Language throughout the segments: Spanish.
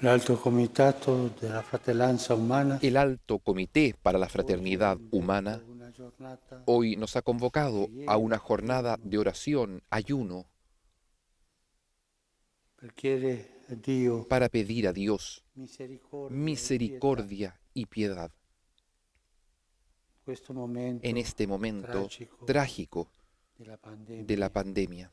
L'Alto Comitato della Fratellanza Umana El Alto Comité para la Fraternidad Humana una giornata hoy nos ha convocado a una jornada de oración, ayuno, per chiedere a Dio para pedir a Dios misericordia e pietà misericordia y piedad in questo en momento este momento tragico trágico della de la pandemia. pandemia.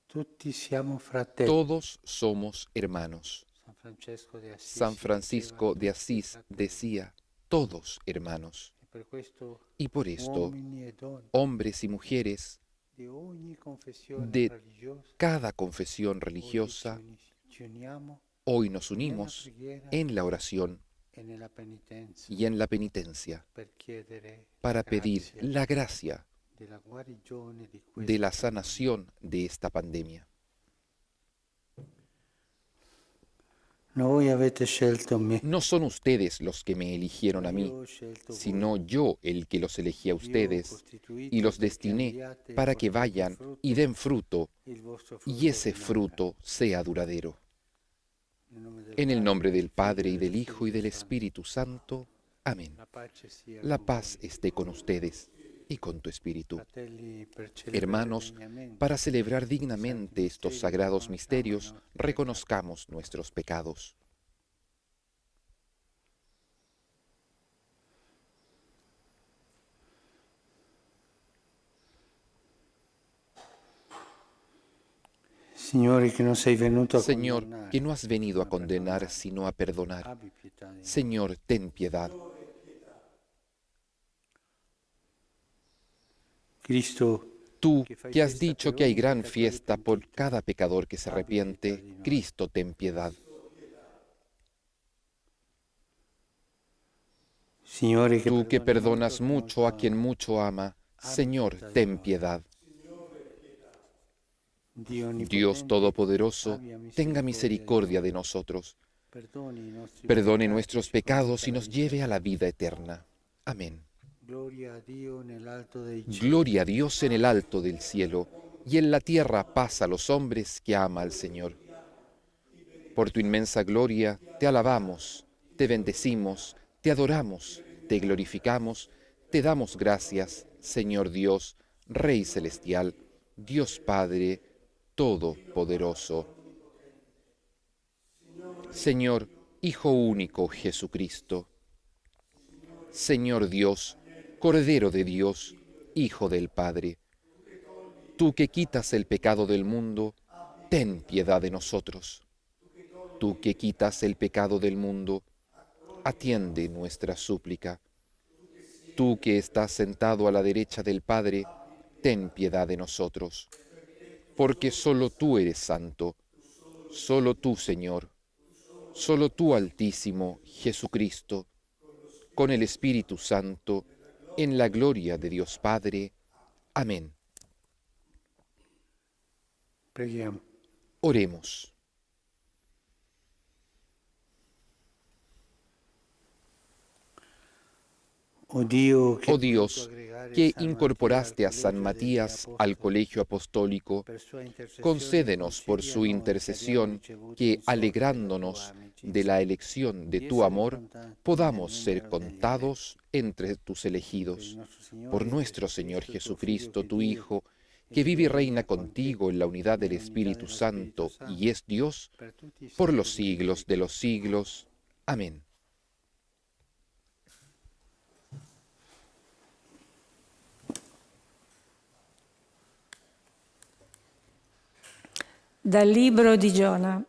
Tutti siamo fratelli. Todos somos hermanos. San Francesco de San Assisi Francisco de diceva, Asís fratelli. decía, todos hermanos. E per questo Y por esto, uomini e donne hombres y mujeres di ogni confessione de religiosa cada confesión oggi religiosa, ci uniamo hoy nos nella unimos preghiera en la oración e nella penitenza y en la penitencia per chiedere para la pedir grazia la gracia della guarigione di de la questa sanación de esta pandemia. Voi avete scelto me. No son ustedes los que me eligieron a mí, Io ho scelto sino voi. yo el que los elegí a Vi ho ustedes costituito y los perché destiné andiate e para que portiate vayan frutto, y den fruto il vostro y frutto ese rimanga. fruto sea duradero. Nel nome del En el Padre, nombre del del Padre y Figlio e del Hijo y del Spirito Santo. Espíritu Santo. Amén. La pace sia La con paz voi. esté con ustedes y con tu espíritu. Fratelli, per celebrare Hermanos, degnamente para celebrar i dignamente santi estos misteri, sagrados riconosciamo misterios, i nostri reconozcamos nuestros pecados. Signore, che non sei venuto a Señor, condannare, que no has venido a ma condenar, perdonare. sino a perdonar. Abbi pietà di noi. Señor, ten piedad. Cristo, Tú, che fai que has festa dicho per que hay ogni gran peccatore fiesta por pentito, cada pecador que se abbi pietà arrepiente, di noi. Cristo, ten piedad. Signore, che Tú que perdoni perdonas molto, mucho a molto quien ama. mucho ama, Abbi Señor, pietà di ten noi. piedad. Dio Dios onnipotente, Todopoderoso, abbia tenga misericordia misericordia di de noi. nosotros, Perdoni i nostri perdone peccati, nuestros ci pecados conduca y alla nos vita lleve a la eterna. vida eterna. Amén. Gloria a Dio nell'alto dei cieli. Gloria a Dios en el alto del cielo, y en la tierra paz a los hombres que ama al Señor. Por tu inmensa gloria te alabamos, te bendecimos, te adoramos, te glorificamos, te damos gracias, Señor Dios, Rey celestial, Dios Padre Todopoderoso. Señor, Hijo único Jesucristo. Señor Dios, Cordero de Dios, Hijo del Padre. Tú que quitas el pecado del mundo, ten piedad de nosotros. Tú que quitas el pecado del mundo, atiende nuestra súplica. Tú que estás sentado a la derecha del Padre, ten piedad de nosotros. Porque solo tú eres santo, solo tú, Señor, solo tú, Altísimo, Jesucristo, con el Espíritu Santo, en la gloria de Dios Padre. Amén. Preghiamo. Oremos. Oh Dio, che Oh hai voluto Dios, aggregare que San incorporaste Mattia a al San collegio degli Matías al apostoli, colegio apostólico, per sua intercessione concédenos por concedi a su noi che abbiamo intercesión ricevuto que, in sorte la tua alegrándonos amicizia, de la elección de di tu essere amor, contati podamos nel ser numero degli eletti. contados entre tus Per il elegidos. nostro Signore Por nuestro Señor Gesù Cristo, Jesucristo, tuo tu Figlio, Hijo, che que vive vive e y reina regna con te contigo en la unidad del nell'unità Espíritu dello Spirito Santo y Santo, es Dios per tutti i por secoli los dei siglos secoli. de los siglos. Amén. Dal libro di Giona.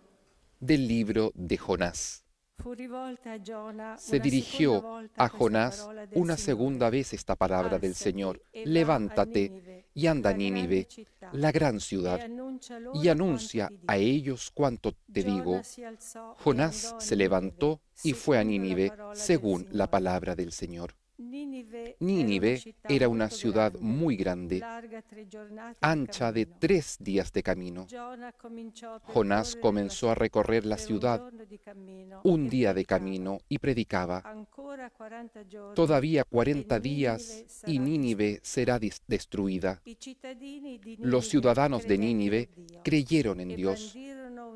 Del libro de Jonás. Fu rivolta a Giona Se una dirigió seconda volta a questa Jonás parola del una Signore. segunda vez esta palabra del Alzati Señor. e va a Levántate Ninive, y anda a la grande Nínive, città, la gran e ciudad, annuncia loro y anuncia quanto ti a dico. ellos cuanto te Giona digo. si alzò e Jonás andò a se Ninive, levantó y fue a secondo la Nínive parola del según la Signore. palabra del Señor. Nínive Nínive era una molto ciudad grande, muy grande, larga 3 giornate di ancha de cammino. 3 días de camino. Giona cominciò a Jonás percorrere comenzó a recorrer la per un ciudad giorno di cammino un e día de predicava. camino y predicaba. Ancora 40 giorni Todavía e 40 Nínive días sarà y Nínive distrutta. será destruida. I cittadini di Los Nínive ciudadanos de credettero Nínive a Dio creyeron en e Dios bandirono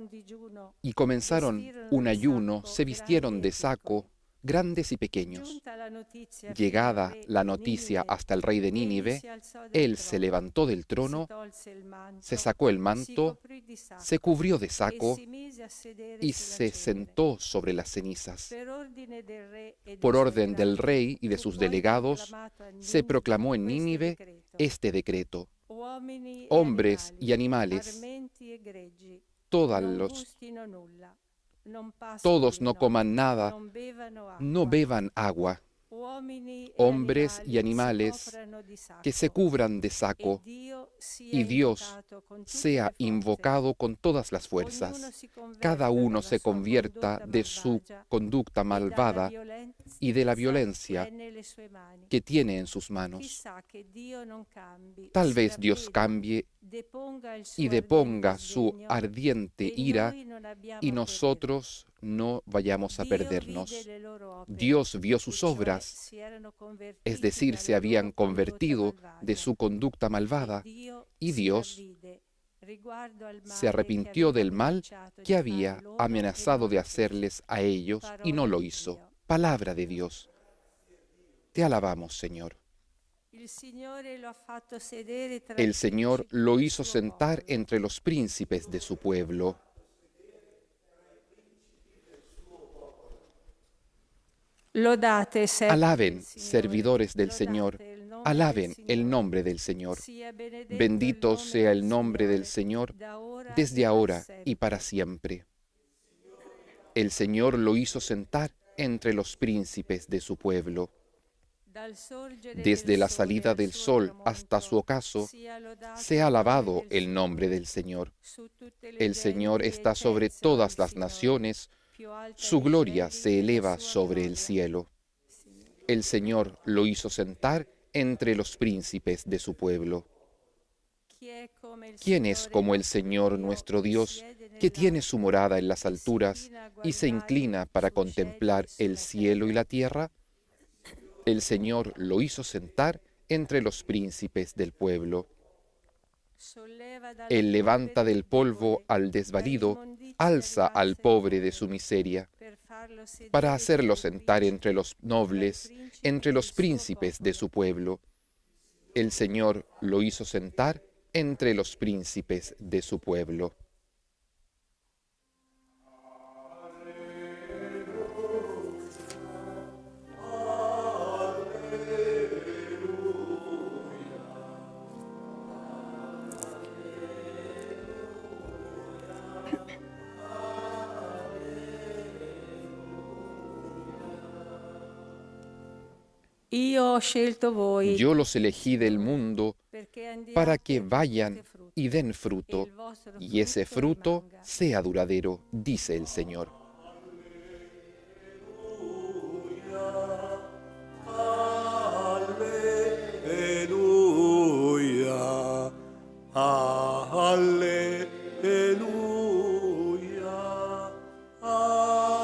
y comenzaron un ayuno, se vistieron de saco, grandes y pequeños. Llegada la noticia hasta el rey de Nínive, él se levantó del trono, se sacó el manto, se cubrió de saco y se sentó sobre las cenizas. Por orden del rey y de sus delegados, se proclamó en Nínive este decreto: hombres y animales, todos no coman nada, no beban agua. Hombres y animales que se cubran de saco, y Dios sea invocado con todas las fuerzas. Cada uno se convierta de su conducta malvada y de la violencia que tiene en sus manos. Tal vez Dios cambie y deponga su ardiente ira y nosotros no vayamos a perdernos. Dios vio sus obras, es decir, se habían convertido de su conducta malvada, y Dios se arrepintió del mal que había amenazado de hacerles a ellos y no lo hizo. Palabra de Dios. Te alabamos, Señor. El Señor lo hizo sentar entre los príncipes de su pueblo. Alaben, servidores del Señor, alaben el nombre del Señor. Bendito sea el nombre del Señor, desde ahora y para siempre. El Señor lo hizo sentar entre los príncipes de su pueblo. Desde la salida del sol hasta su ocaso, sea alabado el nombre del Señor. El Señor está sobre todas las naciones, su gloria se eleva sobre el cielo. El Señor lo hizo sentar entre los príncipes de su pueblo. ¿Quién es como el Señor nuestro Dios, que tiene su morada en las alturas y se inclina para contemplar el cielo y la tierra? El Señor lo hizo sentar entre los príncipes del pueblo. Él levanta del polvo al desvalido, alza al pobre de su miseria, para hacerlo sentar entre los nobles, entre los príncipes de su pueblo. El Señor lo hizo sentar entre los príncipes de su pueblo. Yo los elegí del mundo para que vayan y den fruto, y ese fruto sea duradero, dice el Señor. Aleluya, aleluya, aleluya.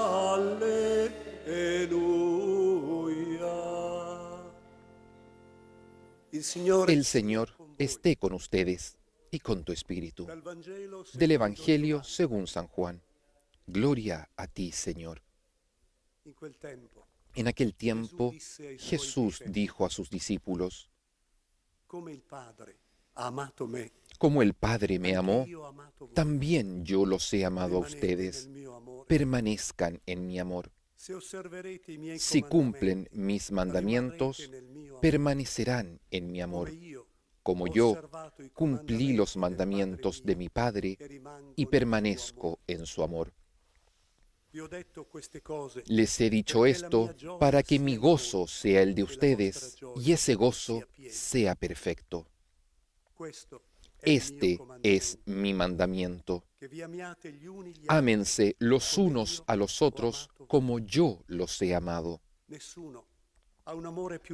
El Señor esté con ustedes y con tu espíritu. Del Evangelio según San Juan. Gloria a ti, Señor. En aquel tiempo, Jesús dijo a sus discípulos: como el Padre me amó, también yo los he amado a ustedes. Permanezcan en mi amor. Si cumplen mis mandamientos, permanecerán en mi amor, como yo cumplí los mandamientos de mi Padre y permanezco en su amor. Les he dicho esto para que mi gozo sea el de ustedes y ese gozo sea perfecto. Este es mi mandamiento: ámense los unos a los otros como yo los he amado.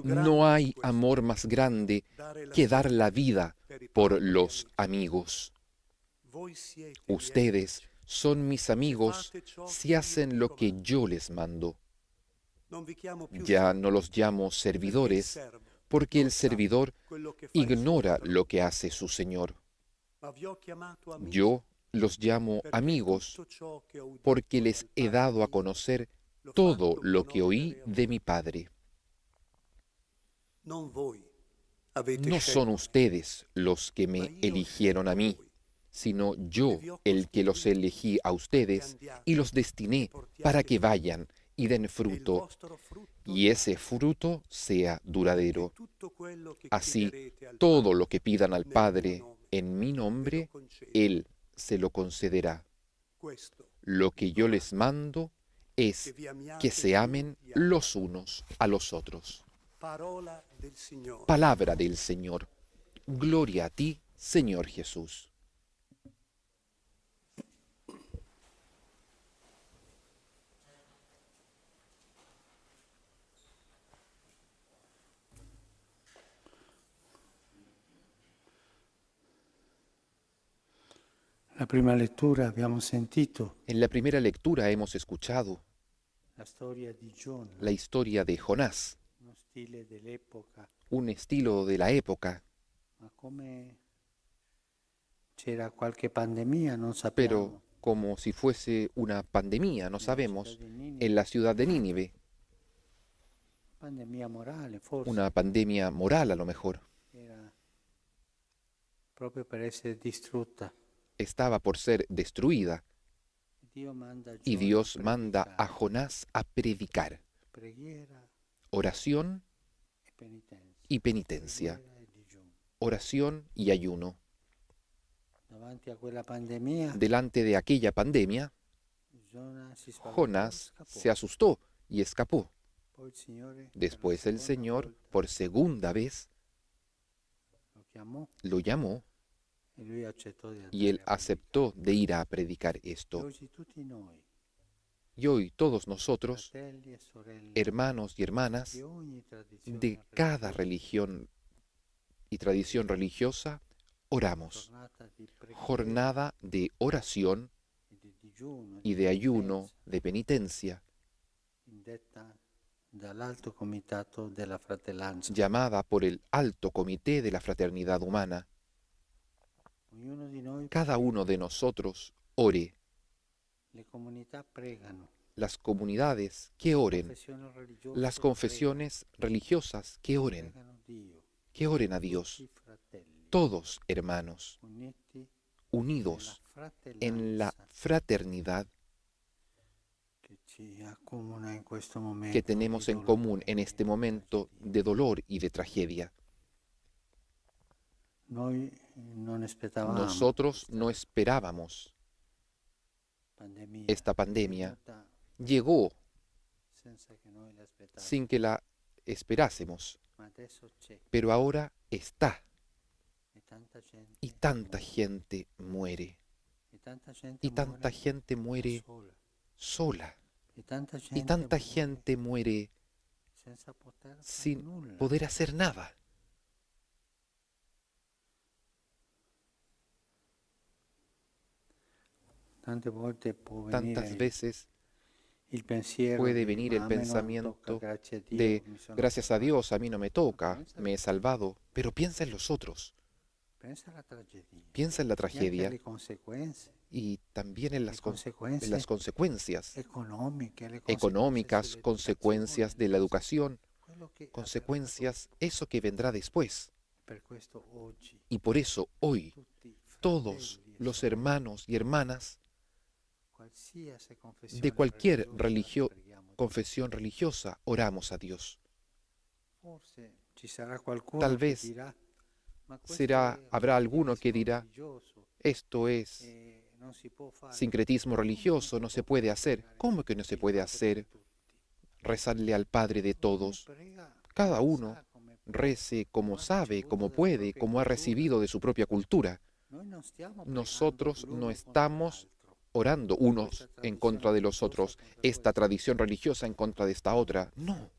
No hay amor más grande que dar la vida por los amigos. Ustedes son mis amigos si hacen lo que yo les mando. Ya no los llamo servidores, porque el servidor ignora lo que hace su Señor. Yo Los llamo perché amigos tutto ciò che ho udito porque les dal he dado a Padre conocer l'ho todo fatto lo que oí conoscere a de voi. mi Padre. Non voi avete No son scelto me, ustedes los que ma me io ho eligieron a scelto mí, voi sino e yo vi ho el que los costituito elegí a che ustedes andiate y los e destiné portiate para que frutto, vayan y den e il fruto, vostro frutto y ese rimanga, fruto sea perché duradero. tutto quello che Así, chiederete al todo lo Padre que pidan al nel mio Padre nome, en mi ve lo nombre, concedo. Él se lo concederá. Questo Lo que vi yo les comando, mando che es vi amiate que se gli amen uni gli altri. los unos a los otros. Parola del Signore. Palabra del Señor. Gloria a ti, Señor Jesús. La prima lettura abbiamo sentito En la primera lectura hemos escuchado la storia di Giona, la historia de Jonás, uno stile dell'epoca, un estilo de la época, ma come c'era qualche pandemia non pero sappiamo. como si fuese una pandemia, no Nella sabemos, città di Ninive, en la ciudad de Nínive, pandemia morale forse, una pandemia moral a lo mejor, era proprio per essere distrutta. estaba por ser destruida Dio manda a y Giona Dios a manda a predicare, Jonás a predicar preghiera oración e penitenza, y penitencia, preghiera e digiuno. oración y ayuno. Davanti a quella pandemia, Delante de aquella pandemia, Giona si spaventò, Jonás scappò. se asustó y escapó. Poi il Signore, per la Después el seconda Señor, volta, por segunda vez, lo chiamò lo llamó e lui accettò di y él andare a aceptó de ir a predicar predicare. E esto. oggi tutti noi, Y hoy todos nosotros, fratelli e sorelle, hermanos y hermanas di ogni tradizione de cada religiosa, religión y tradición religiosa, oramos. giornata di preghiera Jornada de oración e di digiuno y de ayuno, de penitencia, indetta dall'Alto Comitato della Fratellanza. llamada por el Alto Comité de la Fraternidad Humana. Ognuno di noi Cada uno de nosotros ore. le comunità pregano, Las comunidades que oren, confessioni religiose las confesiones religiosas que oren, pregano Dio, que oren a Dios, tutti fratelli, todos hermanos, uniti unidos nella en la fratellanza fraternidad che ci accomuna in questo momento que tenemos di en dolore común en e este di momento tragedia. de dolor y de tragedia. Noi non aspettavamo Nosotros questa no esperábamos pandemia, esta pandemia. è venuta Llegó senza che noi l'aspettassimo, sin que la esperásemos, ma adesso c'è pero ahora está e tanta gente y tanta gente muere. e tanta gente Y tanta muore gente muere sola, sola. e tanta Y gente tanta muore gente muere senza poter fare sin nulla. poder hacer nada. Tante volte può Tantas venire veces il pensiero puede di, venir "Ma el a me non pensamiento tocca, grazie a Dio, de, mi sono gracias a salvato". Dios, a mí no me toca, me he salvado, pero piensa en los otros, Pensa alla tragedia, piensa en la e anche tragedia alle conseguenze y también en le las conseguenze consecuencias economiche, le económicas, conseguenze consecuencias de la sull'educazione, educación, quello che ha consecuencias, eso que vendrá después. verrà. Per questo oggi Y por eso hoy tutti todos fratelli e los sorelle, hermanos y hermanas qualsiasi confessione de cualquier religiosa, preghiamo Dio. confesión religiosa oramos a Dios. Forse ci sarà qualcuno Tal che vez dirà, "Ma questo habrá è alguno que sincretismo dirá, religioso, esto es non si può fare". sincretismo religioso, no se puede hacer. ¿Cómo que no se puede hacer? Rezarle al Padre de todos. Cada uno rece como sabe, como puede, como ha recibido de su propia cultura. Nosotros no estamos orando unos en contra de los otros, esta tradición religiosa en contra de esta otra. No,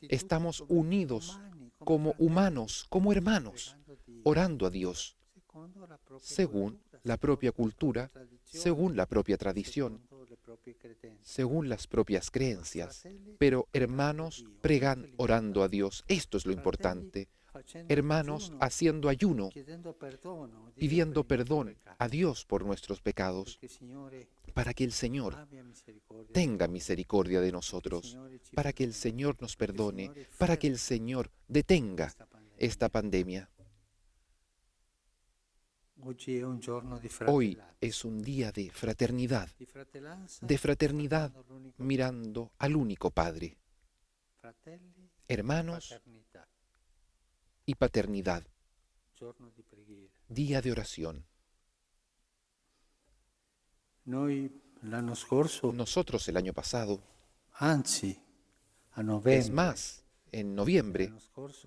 estamos unidos como humanos, como hermanos, orando a Dios, según la propia cultura, según la propia tradición, según las propias creencias. Pero hermanos, pregan orando a Dios. Esto es lo importante. hermanos haciendo ayuno, pidiendo perdón a Dios por nuestros pecados, para que el Señor tenga misericordia de nosotros, para que el Señor nos perdone, para que el Señor detenga esta pandemia. Hoy es un día de fraternidad mirando al único Padre, hermanos y paternidad, día de oración. Nosotros el año pasado, es más, en noviembre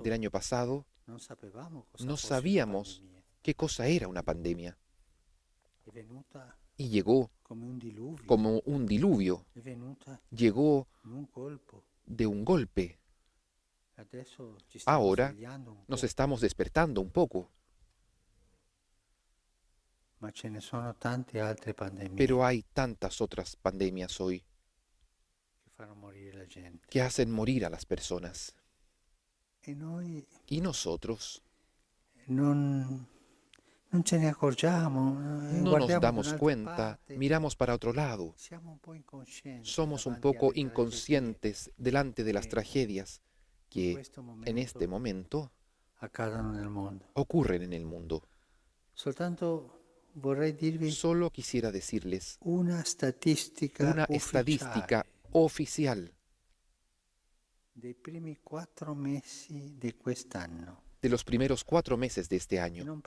del año pasado, no sabíamos qué cosa era una pandemia. Y llegó como un diluvio, llegó de un golpe. Ahora nos estamos despertando un poco, pero hay tantas otras pandemias hoy que hacen morir a las personas. Y nosotros no nos damos cuenta, miramos para otro lado, somos un poco inconscientes delante de las tragedias que en este momento ocurren en el mundo. Solo quisiera decirles una estadística oficial de los primeros 4 meses de este año,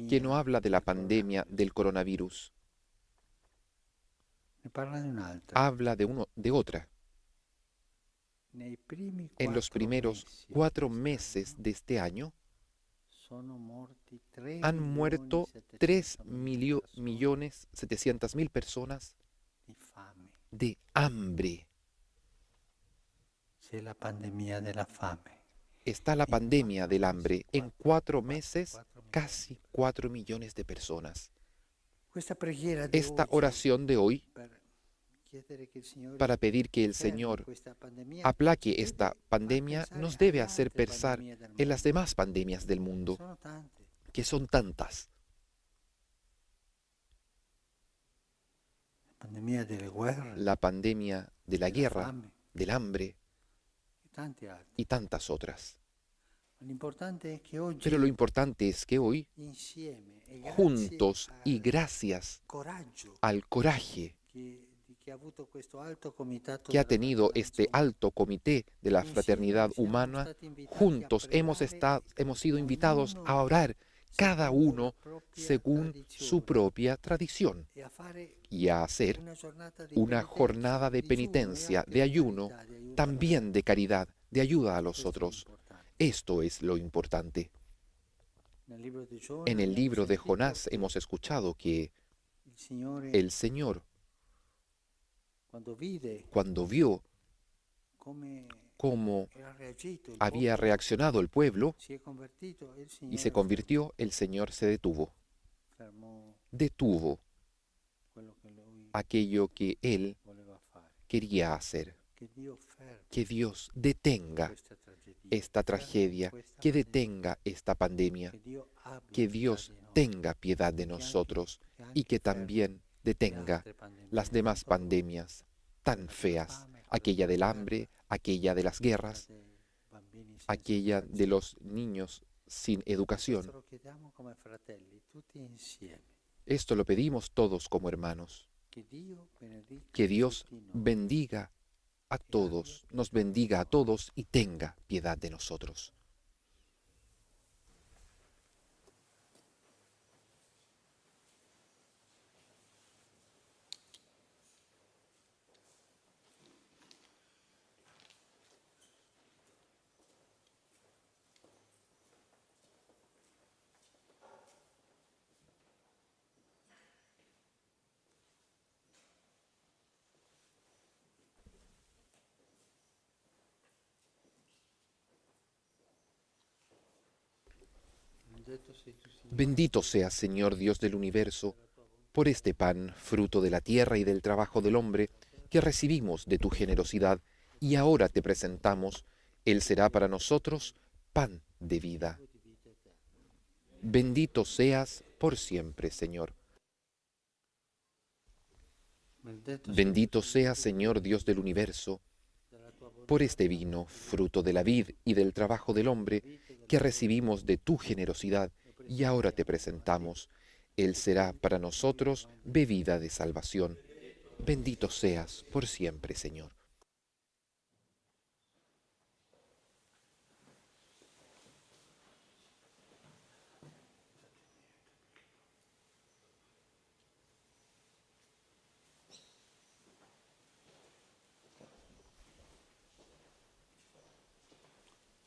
que no habla de la pandemia del coronavirus, habla de otra. En los primeros 4 meses de este año han muerto 3.700.000 personas de hambre. Está la pandemia del hambre. En 4 meses, casi 4 millones de personas. Esta oración de hoy, para pedir que el Señor aplaque esta pandemia, nos debe hacer pensar en las demás pandemias del mundo, que son tantas. La pandemia de la guerra, del hambre y tantas otras. Pero lo importante es que hoy, juntos y gracias al coraje que ha tenido este alto comité de la fraternidad humana, juntos hemos sido invitados a orar cada uno según su propia tradición y a hacer una jornada de penitencia, de ayuno, también de caridad, de ayuda a los otros. Esto es lo importante. En el libro de Jonás hemos escuchado que el Señor, cuando vio cómo había reaccionado el pueblo y se convirtió, el Señor se detuvo. Detuvo aquello que Él quería hacer. Que Dios detenga esta tragedia, que detenga esta pandemia, que Dios tenga piedad de nosotros y que también detenga las demás pandemias tan feas, aquella del hambre, aquella de las guerras, aquella de los niños sin educación. Esto lo pedimos todos como hermanos. Que Dios bendiga a todos, nos bendiga a todos y tenga piedad de nosotros. Bendito seas, Señor Dios del universo, por este pan, fruto de la tierra y del trabajo del hombre, que recibimos de tu generosidad, y ahora te presentamos. Él será para nosotros pan de vida. Bendito seas por siempre, Señor. Bendito seas, Señor Dios del universo, por este vino, fruto de la vid y del trabajo del hombre, que recibimos de tu generosidad y ahora te presentamos. Él será para nosotros bebida de salvación. Bendito seas por siempre, Señor.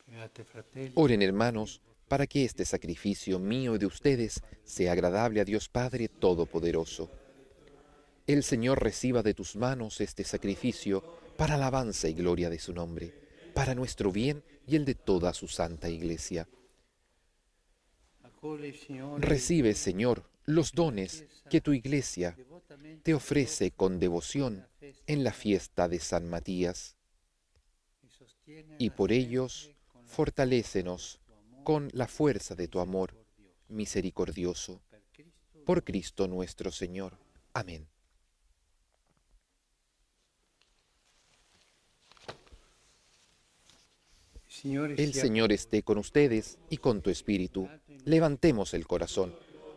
Pregate, fratelli, Oren, hermanos, para que este sacrificio mío y de ustedes sea agradable a Dios Padre Todopoderoso. El Señor reciba de tus manos este sacrificio para alabanza y gloria de su nombre, para nuestro bien y el de toda su santa Iglesia. accoglie, Signore, Recibe, Señor, los dones que tu Iglesia te ofrece con devoción en la fiesta de San Matías, y por ellos fortalécenos con la fuerza de tu amor misericordioso. Por Cristo nuestro Señor. Amén. Signore El sia Señor esté con ustedes y con tu espíritu. Levantemos el corazón.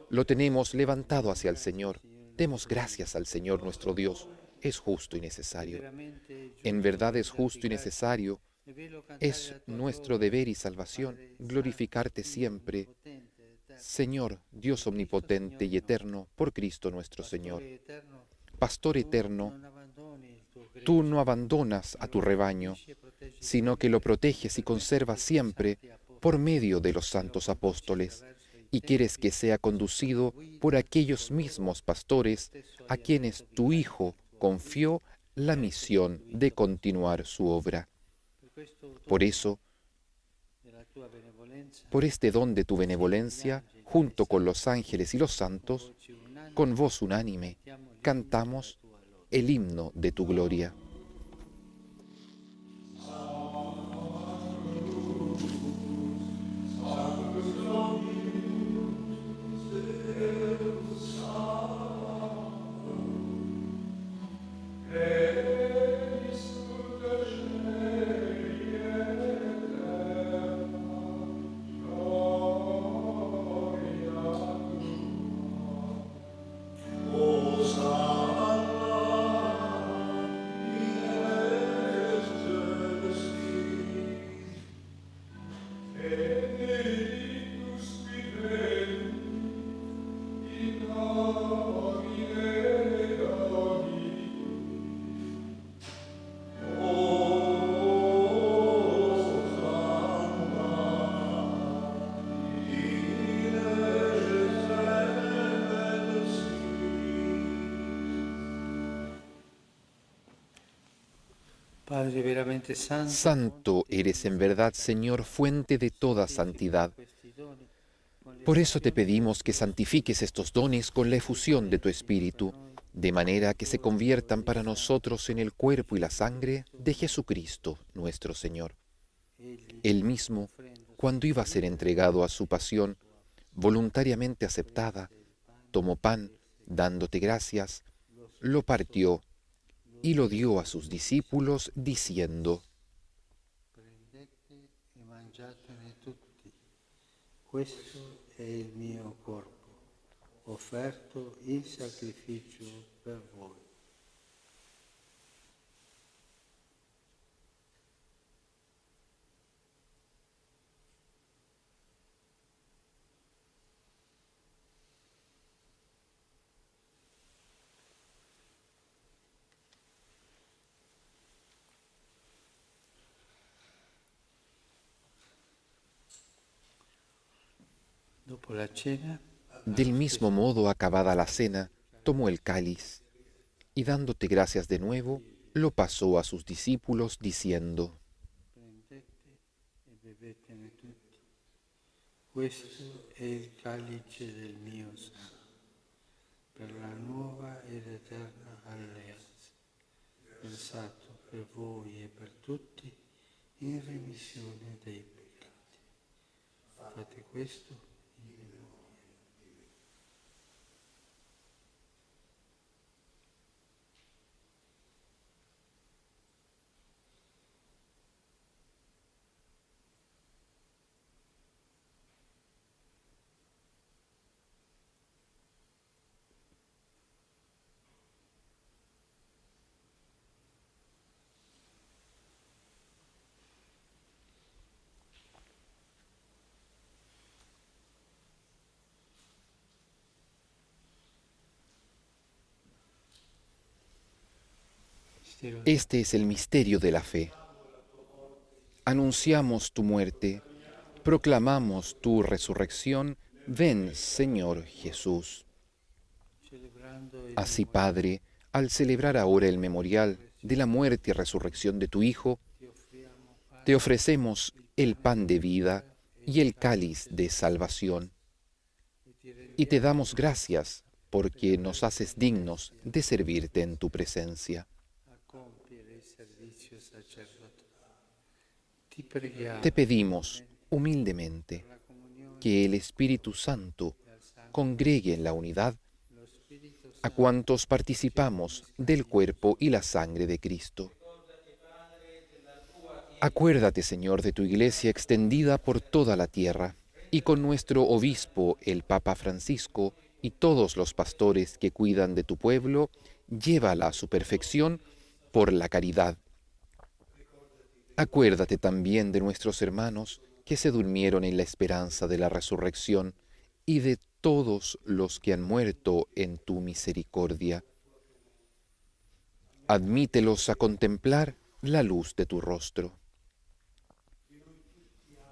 Lo tenemos levantado hacia el Señor. Demos gracias al Señor nuestro Dios. Es justo y necesario. En verdad es justo y necesario. Es nuestro deber y salvación glorificarte siempre, Señor, Dios omnipotente y eterno, por Cristo nuestro Señor. Pastor eterno, tú no abandonas a tu rebaño, sino que lo proteges y conservas siempre por medio de los santos apóstoles, y quieres que sea conducido por aquellos mismos pastores a quienes tu Hijo confió la misión de continuar su obra. Por eso, por este don de tu benevolencia, junto con los ángeles y los santos, con voz unánime, cantamos el himno de tu gloria. Padre veramente santo, Santo eres en verdad, Señor, fuente de toda santidad. Por eso te pedimos que santifiques estos dones con la efusión de tu Espíritu, de manera que se conviertan para nosotros en el cuerpo y la sangre de Jesucristo, nuestro Señor. Él mismo, cuando iba a ser entregado a su pasión, voluntariamente aceptada, tomó pan, dándote gracias, lo partió y lo dio a sus discípulos, diciendo: prendete e mangiatene tutti. Questo è il mio corpo, offerto in sacrificio per voi. Dopo la cena, Del mismo modo, acabada la cena, tomó el cáliz, y dándote gracias de nuevo, lo pasó a sus discípulos, diciendo: prendete e bevetene tutti. Questo è il calice del mio sangue, per la nuova ed eterna alleanza, versato per voi e per tutti in remissione dei peccati. Questo Este es el misterio de la fe. Anunciamos tu muerte, proclamamos tu resurrección. Ven, Señor Jesús. celebrando il Así, Padre, al celebrar ahora el memorial de la muerte y resurrección de tu Hijo, ti offriamo te ofrecemos el pan de vida y el cáliz de salvación. Y te damos gracias porque nos haces dignos de servirte en tu presencia. a compiere il servizio sacerdotale. Ti preghiamo Te pedimos humildemente la comunione que el Espíritu Santo congregue en la unidad dello Spirito a cuantos participamos del cuerpo y la sangre de Cristo. Acuérdate, Señor, de tu Iglesia extendida por toda la tierra, y con nuestro obispo, el Papa Francisco, y todos los pastores que cuidan de tu pueblo, llévala a su perfección por la caridad. Acuérdate también de nuestros hermanos que se durmieron en la esperanza de la resurrección, y de todos los que han muerto en tu misericordia. Admítelos a contemplar la luz de tu rostro.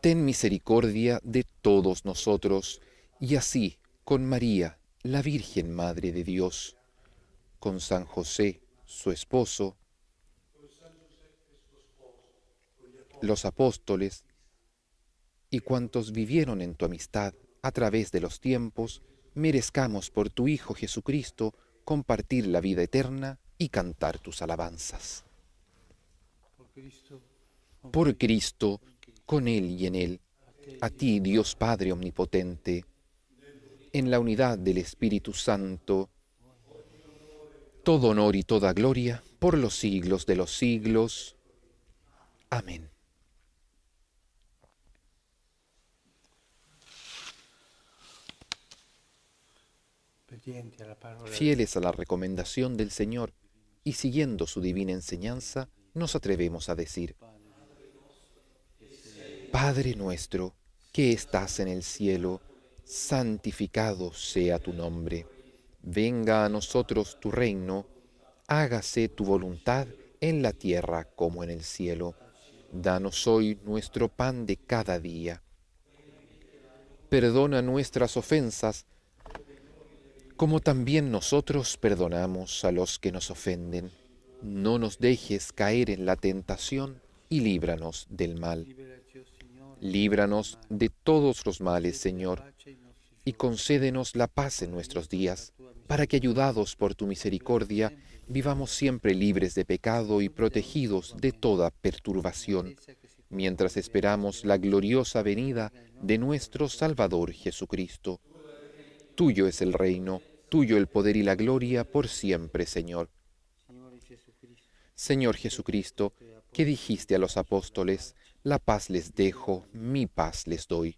Ten misericordia de todos nosotros, y así, con María, la Virgen Madre de Dios, con San José, su esposo, los apóstoles y cuantos vivieron en tu amistad a través de los tiempos, merezcamos por tu Hijo Jesucristo compartir la vida eterna y cantar tus alabanzas. por Cristo, Por Cristo, con Él y en Él, a ti, Dios Padre Omnipotente, en la unidad del Espíritu Santo, todo honor y toda gloria por los siglos de los siglos. Amén. obbedienti alla parola Fieles a la recomendación del Señor y siguiendo su divina enseñanza, nos atrevemos a decir: Padre nuestro, que estás en el cielo, santificado sea tu nombre. Venga a nosotros tu reino, hágase tu voluntad en la tierra como en el cielo. Danos hoy nuestro pan de cada día. Perdona nuestras ofensas, como también nosotros perdonamos a los que nos ofenden. No nos dejes caer en la tentación y líbranos del mal. liberaci, o Signore, Líbranos de todos los males, Señor, pace ai nostri y concédenos la paz en nuestros días, para que, ayudados por tu misericordia, vivamos siempre libres de pecado y protegidos de toda perturbación, mientras esperamos la gloriosa venida de nuestro Salvador Jesucristo. Tuyo es el reino, tuyo el poder y la gloria por siempre, Señor. Signore Jesucristo, Señor Jesucristo, que dijiste a los apóstoles: la paz les dejo, mi paz les doy.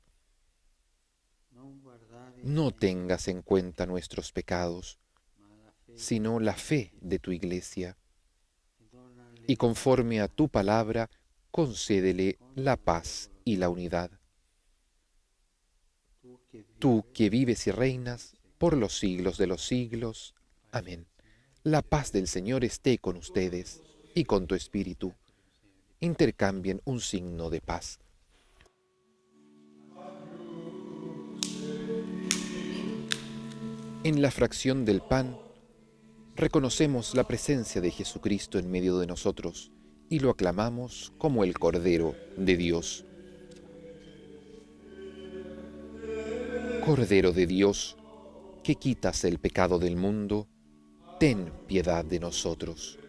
non guardare No tengas en cuenta nuestros pecados, ma la fede sino la fe de tu Iglesia, e dona y conforme a tu palabra, concédele la paz y la unidad. Tú que vives y reinas por los siglos de los siglos. Amén. La paz del Señor esté con ustedes y con tu espíritu. Intercambien un signo de paz. En la fracción del pan, reconocemos la presencia de Jesucristo en medio de nosotros y lo aclamamos como el Cordero de Dios. Cordero de Dios, que quitas el pecado del mundo, ten piedad de nosotros.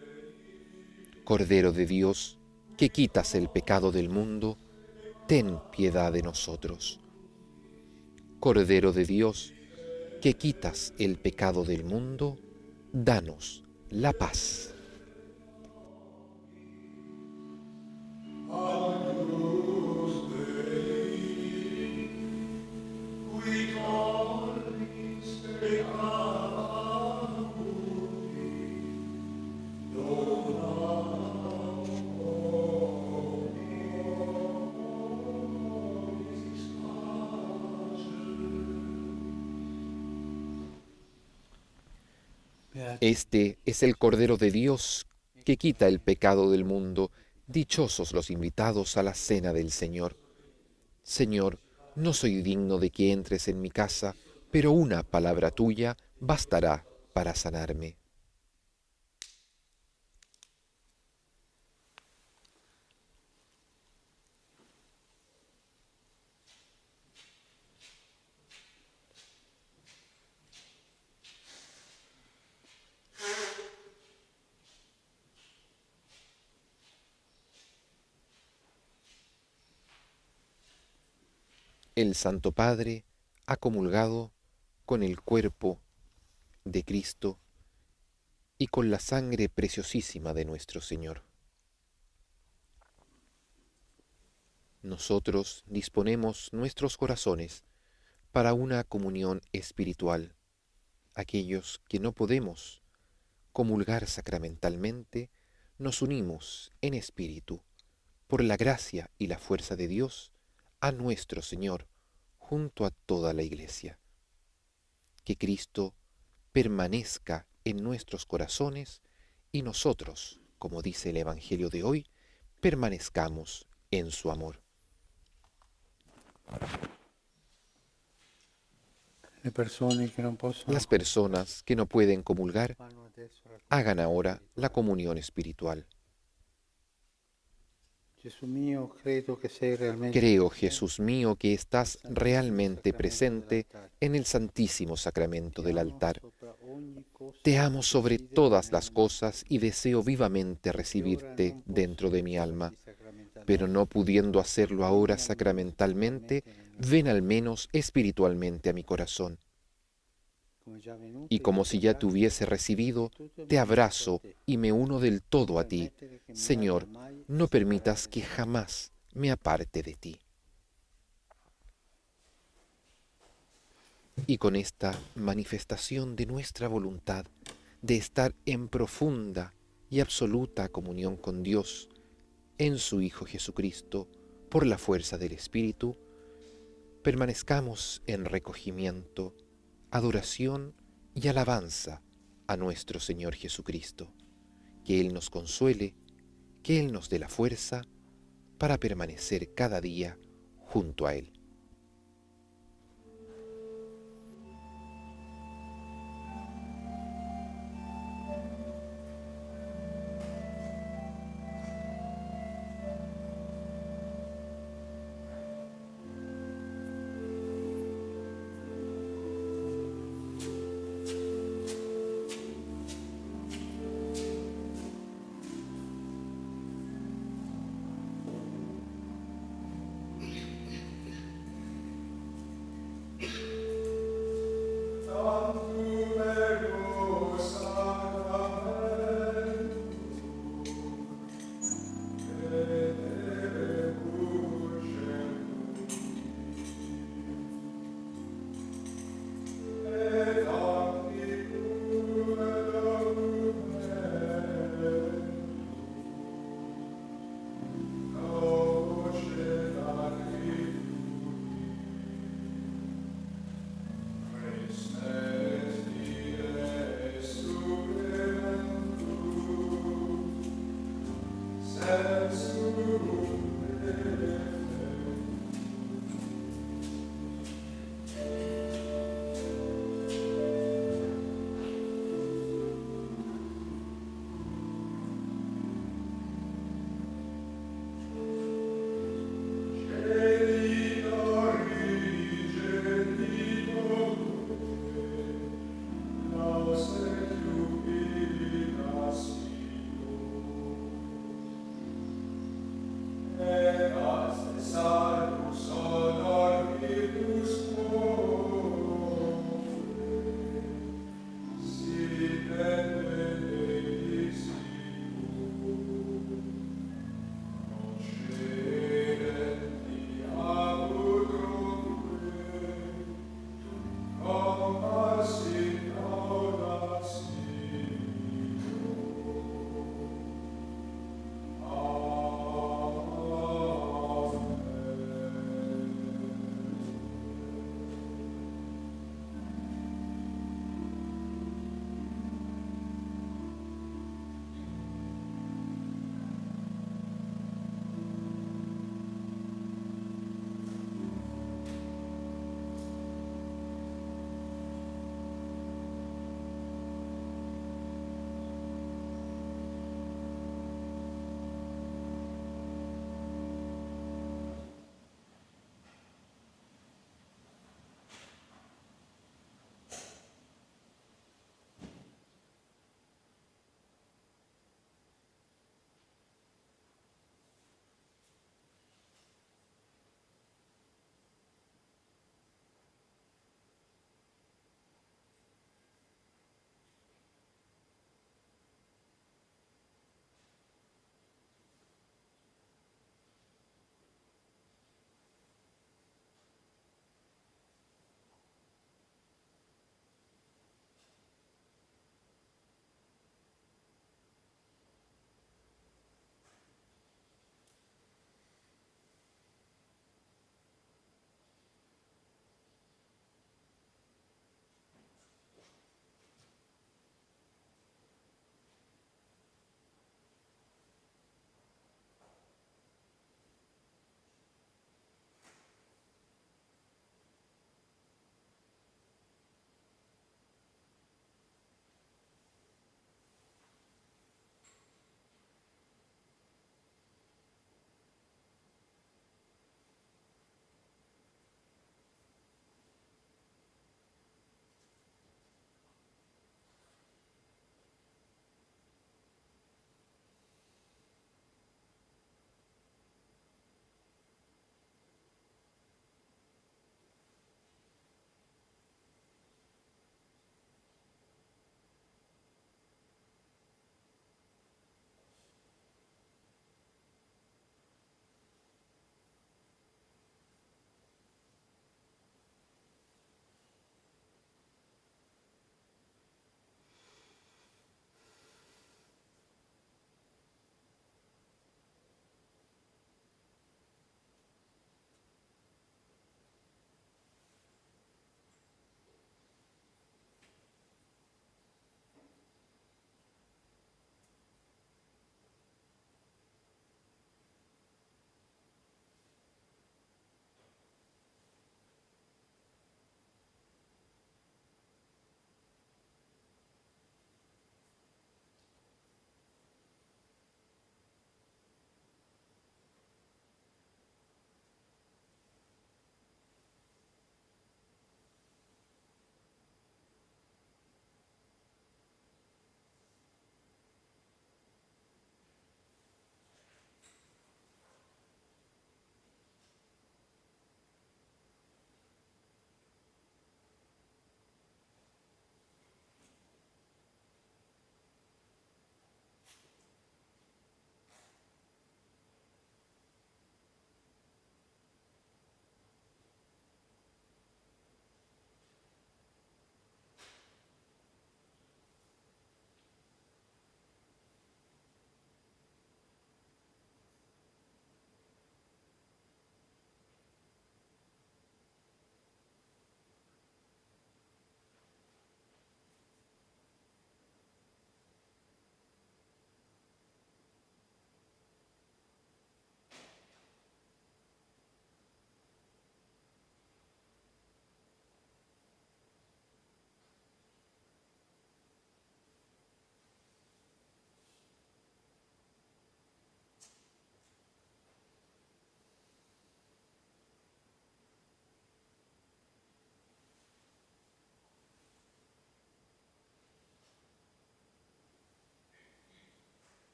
Cordero de Dios, que quitas el pecado del mundo, ten piedad de nosotros. Cordero de Dios, que quitas el pecado del mundo, danos la paz. Este es el Cordero de Dios que quita el pecado del mundo. Dichosos los invitados a la cena del Señor. Señor, no soy digno de que entres en mi casa, pero una palabra tuya bastará para sanarme. El Santo Padre ha comulgado con el cuerpo de Cristo y con la sangre preciosísima de nuestro Señor. Nosotros disponemos nuestros corazones para una comunión espiritual. Aquellos que no podemos comulgar sacramentalmente, nos unimos en espíritu, por la gracia y la fuerza de Dios, a nuestro Señor, junto a toda la Iglesia. Que Cristo permanezca en nuestros corazones y nosotros, como dice el Evangelio de hoy, permanezcamos en su amor. Las personas que no pueden comulgar, hagan ahora la comunión espiritual. Creo, Jesús mío, que estás realmente presente en el Santísimo Sacramento del altar. Te amo sobre todas las cosas y deseo vivamente recibirte dentro de mi alma, pero no pudiendo hacerlo ahora sacramentalmente, ven al menos espiritualmente a mi corazón. Y como si ya te hubiese recibido, te abrazo y me uno del todo a ti. Señor, no permitas que jamás me aparte de ti. Y con esta manifestación de nuestra voluntad de estar en profunda y absoluta comunión con Dios, en su Hijo Jesucristo, por la fuerza del Espíritu, permanezcamos en recogimiento, adoración y alabanza a nuestro Señor Jesucristo. Que Él nos consuele, que Él nos dé la fuerza para permanecer cada día junto a Él.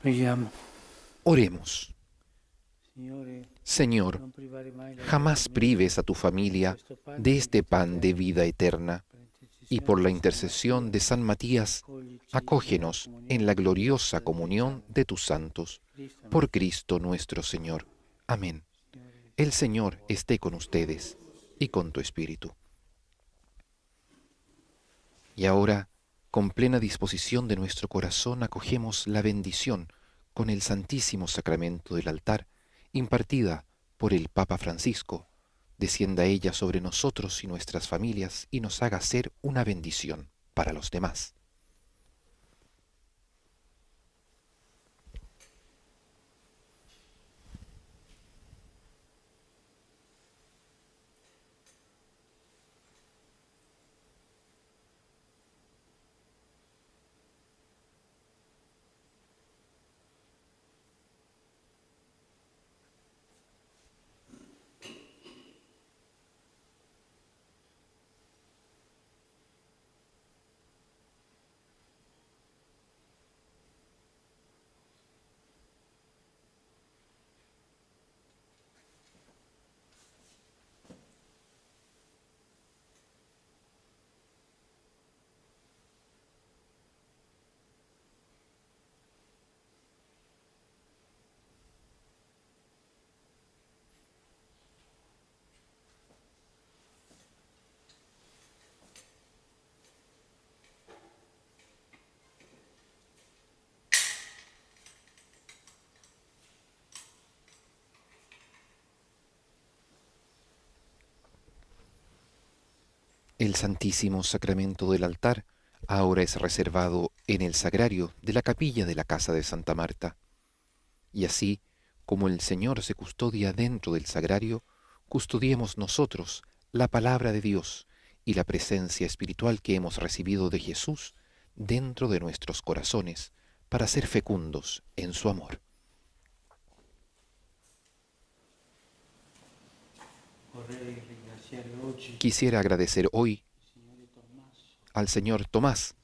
Preghiamo. Oremos. Signore, Señor, non privare mai la jamás prives a tu familia de este pan de vida eterna, y por la intercesión de San Matías, acógenos en la gloriosa comunión de tus santos. Por Cristo nuestro Señor. Amén. El Señor esté con ustedes y con tu espíritu. Y ahora, con plena disposición de nuestro corazón, acogemos la bendición con el Santísimo Sacramento del altar, impartida por el Papa Francisco. Descienda ella sobre nosotros y nuestras familias y nos haga ser una bendición para los demás. El Santísimo Sacramento del altar ahora es reservado en el sagrario de la capilla de la casa de Santa Marta. Y así, como el Señor se custodia dentro del sagrario, custodiemos nosotros la palabra de Dios y la presencia espiritual que hemos recibido de Jesús dentro de nuestros corazones para ser fecundos en su amor. Quisiera agradecer hoy al señor Tomás,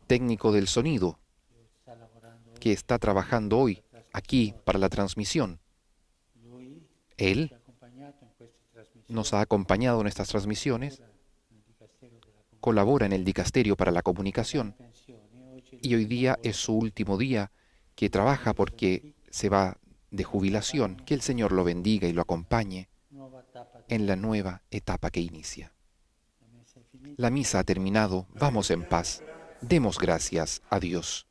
técnico del sonido, que está trabajando hoy aquí para la transmisión. Él nos ha acompañado en estas transmisiones, colabora en el Dicasterio para la Comunicación y hoy día es su último día que trabaja porque se va de jubilación. Que el Señor lo bendiga y lo acompañe en la nueva etapa que inicia. La misa ha terminado, vamos en paz, demos gracias a Dios.